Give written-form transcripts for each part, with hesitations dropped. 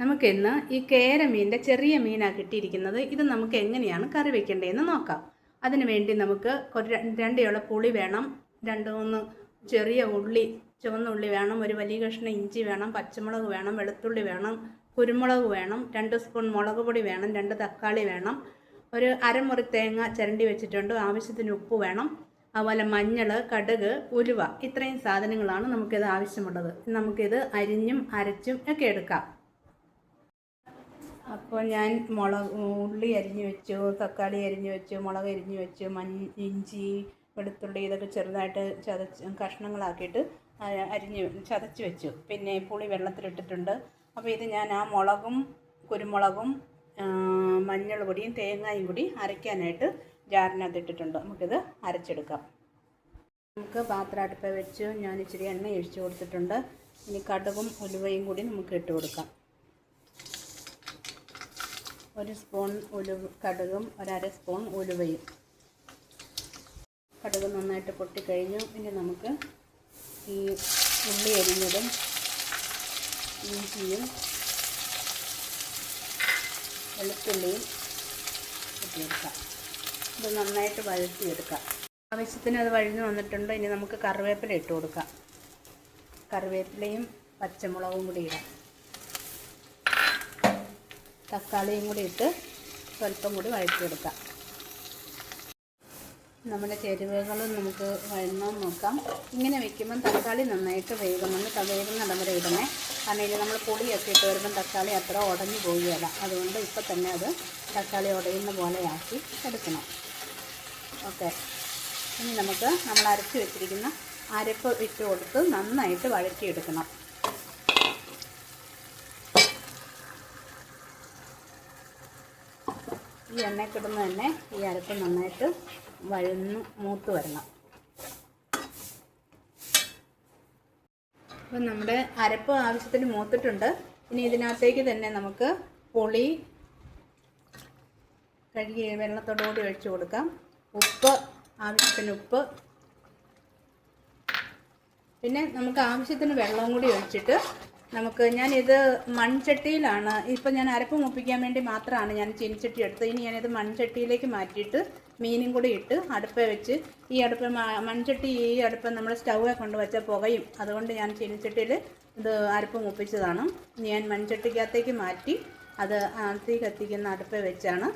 നമുക്കിന്ന് ഈ കേര മീനിൻ്റെ ചെറിയ മീനാണ് കിട്ടിയിരിക്കുന്നത്. ഇത് നമുക്ക് എങ്ങനെയാണ് കറി വെക്കേണ്ടതെന്ന് നോക്കാം. അതിനു വേണ്ടി നമുക്ക് രണ്ടയോളം പുളി വേണം, 2-3 ചെറിയ ഉള്ളി, ചുവന്ന ഉള്ളി വേണം, ഒരു വലിയ കഷ്ണം ഇഞ്ചി വേണം, പച്ചമുളക് വേണം, വെളുത്തുള്ളി വേണം, കുരുമുളക് വേണം, 2 സ്പൂൺ മുളക് പൊടി വേണം, 2 തക്കാളി വേണം, ഒരു അരമുറി തേങ്ങ ചിരണ്ടി വെച്ചിട്ടുണ്ട്, ആവശ്യത്തിന് ഉപ്പ് വേണം, അതുപോലെ മഞ്ഞൾ, കടുക്, ഉലുവ. ഇത്രയും സാധനങ്ങളാണ് നമുക്കിത് ആവശ്യമുള്ളത്. നമുക്കിത് അരിഞ്ഞും അരച്ചും ഒക്കെ എടുക്കാം. അപ്പോൾ ഞാൻ ഉള്ളി അരിഞ്ഞു വെച്ചു, തക്കാളി അരിഞ്ഞു വെച്ചു, മുളക് അരിഞ്ഞു വെച്ചു, ഇഞ്ചി, വെളുത്തുള്ളി ഇതൊക്കെ ചെറുതായിട്ട് കഷ്ണങ്ങളാക്കിയിട്ട് ചതച്ച് വെച്ചു. പിന്നെ പുളി വെള്ളത്തിലിട്ടിട്ടുണ്ട്. അപ്പോൾ ഇത് ഞാൻ ആ മുളകും കുരുമുളകും മഞ്ഞൾ പൊടിയും തേങ്ങയും കൂടി അരയ്ക്കാനായിട്ട് ജാറിനകത്ത് ഇട്ടിട്ടുണ്ട്. നമുക്കിത് അരച്ചെടുക്കാം. നമുക്ക് പാത്രം അടുപ്പ് വെച്ച് ഞാൻ ഇച്ചിരി എണ്ണ ഒഴിച്ച് കൊടുത്തിട്ടുണ്ട്. ഇനി കടുകും ഉലുവയും കൂടി നമുക്ക് ഇട്ട് കൊടുക്കാം. 1 സ്പൂൺ കടുകും 1/2 സ്പൂൺ ഉലുവയും. കടുക് നന്നായിട്ട് പൊട്ടിക്കഴിഞ്ഞു. ഇനി നമുക്ക് ഈ ഉള്ളി അരിഞ്ഞതും ഇഞ്ചിയും വെളുത്തുള്ളിയും ഇട്ടെടുക്കാം. ഇത് നന്നായിട്ട് വഴറ്റിയെടുക്കാം. ആവശ്യത്തിന് അത് വഴഞ്ഞു വന്നിട്ടുണ്ട്. ഇനി നമുക്ക് കറിവേപ്പില ഇട്ട് കൊടുക്കാം. കറിവേപ്പിലയും പച്ചമുളകും കൂടി ഇടാം. തക്കാളിയും കൂടി ഇട്ട് സ്വല്പം കൂടി വഴറ്റിയെടുക്കാം. നമ്മുടെ ചേരുവകളും നമുക്ക് വഴന്നാൻ നോക്കാം. ഇങ്ങനെ വെക്കുമ്പം തക്കാളി നന്നായിട്ട് വേകുന്നുണ്ട്. വേകുന്നിടം വരെ ഇടണേ. കാരണം ഇതിൽ നമ്മൾ പുളിയൊക്കെ ഇട്ട് വരുമ്പം തക്കാളി അത്ര ഉടഞ്ഞു പോവുകയില്ല. അതുകൊണ്ട് ഇപ്പം തന്നെ അത് തക്കാളി ഉടയുന്ന പോലെ ആക്കി എടുക്കണം. ഓക്കെ. ഇനി നമുക്ക് നമ്മൾ അരച്ച് വെച്ചിരിക്കുന്ന അരപ്പ് ഇട്ട് കൊടുത്ത് നന്നായിട്ട് വഴറ്റിയെടുക്കണം. ഈ എണ്ണയ്ക്കിടുന്ന തന്നെ ഈ അരപ്പ് നന്നായിട്ട് മൂത്ത് വരണം. അപ്പം നമ്മുടെ അരപ്പ് ആവശ്യത്തിന് മൂത്തിട്ടുണ്ട്. ഇനി ഇതിനകത്തേക്ക് തന്നെ നമുക്ക് പുളി കഴുകി വെള്ളത്തോടുകൂടി ഒഴിച്ച് കൊടുക്കാം. ഉപ്പ്, ആവശ്യത്തിന് ഉപ്പ്, പിന്നെ നമുക്ക് ആവശ്യത്തിന് വെള്ളവും കൂടി ഒഴിച്ചിട്ട് ഞാനിത് മൺചട്ടിയിലാണ്. ഇപ്പം ഞാൻ അരപ്പ് മുപ്പിക്കാൻ വേണ്ടി മാത്രമാണ് ഞാൻ ചീനിച്ചട്ടി എടുത്തത്. ഇനി ഞാനിത് മൺചട്ടിയിലേക്ക് മാറ്റിയിട്ട് മീനും കൂടി ഇട്ട് അടുപ്പ് വെച്ച് ഈ അടുപ്പ് നമ്മൾ സ്റ്റൗവെ കൊണ്ട് വെച്ചാൽ പുകയും. അതുകൊണ്ട് ഞാൻ ചീനിച്ചട്ടിയിൽ ഇത് അരപ്പ് മുപ്പിച്ചതാണ്. ഞാൻ മൺചട്ടിക്കകത്തേക്ക് മാറ്റി അത് തീ കത്തിക്കുന്ന അടുപ്പ് വെച്ചാണ്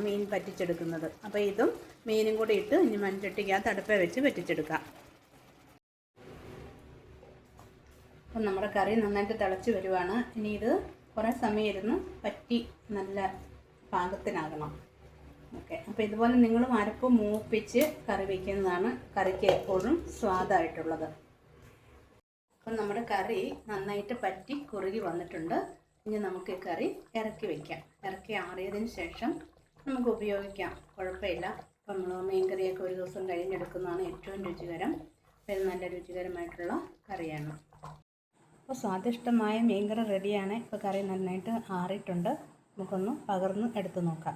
മീൻ പറ്റിച്ചെടുക്കുന്നത്. അപ്പോൾ ഇതും മീനും കൂടി ഇട്ട് ഇനി മൺചട്ടിക്കകത്ത് അടുപ്പ് വെച്ച് പറ്റിച്ചെടുക്കാം. അപ്പം നമ്മുടെ കറി നന്നായിട്ട് തിളച്ച് വരുവാണ്. ഇനി ഇത് കുറേ സമയം ഇരുന്ന് പറ്റി നല്ല പാകത്തിനാകണം. ഓക്കെ. അപ്പോൾ ഇതുപോലെ നിങ്ങളും അരപ്പ് മൂപ്പിച്ച് കറി വയ്ക്കുന്നതാണ് കറിക്ക് എപ്പോഴും സ്വാദായിട്ടുള്ളത്. അപ്പം നമ്മുടെ കറി നന്നായിട്ട് പറ്റി കുറുകി വന്നിട്ടുണ്ട്. ഇനി നമുക്ക് ഈ കറി ഇറക്കി വയ്ക്കാം. ഇറക്കി ആറിയതിന് ശേഷം നമുക്ക് ഉപയോഗിക്കാം. കുഴപ്പമില്ല. അപ്പം നമ്മൾ മീൻ കറിയൊക്കെ ഒരു ദിവസം കഴിഞ്ഞെടുക്കുന്നതാണ് ഏറ്റവും രുചികരം. ഇത് നല്ല രുചികരമായിട്ടുള്ള കറിയാണ്. അപ്പോൾ സ്വാദിഷ്ടമായ മീൻകറി റെഡിയാണ്. ഇപ്പോൾ കറി നന്നായിട്ട് ആറിയിട്ടുണ്ട്. നമുക്കൊന്ന് പകർന്ന് എടുത്ത് നോക്കാം.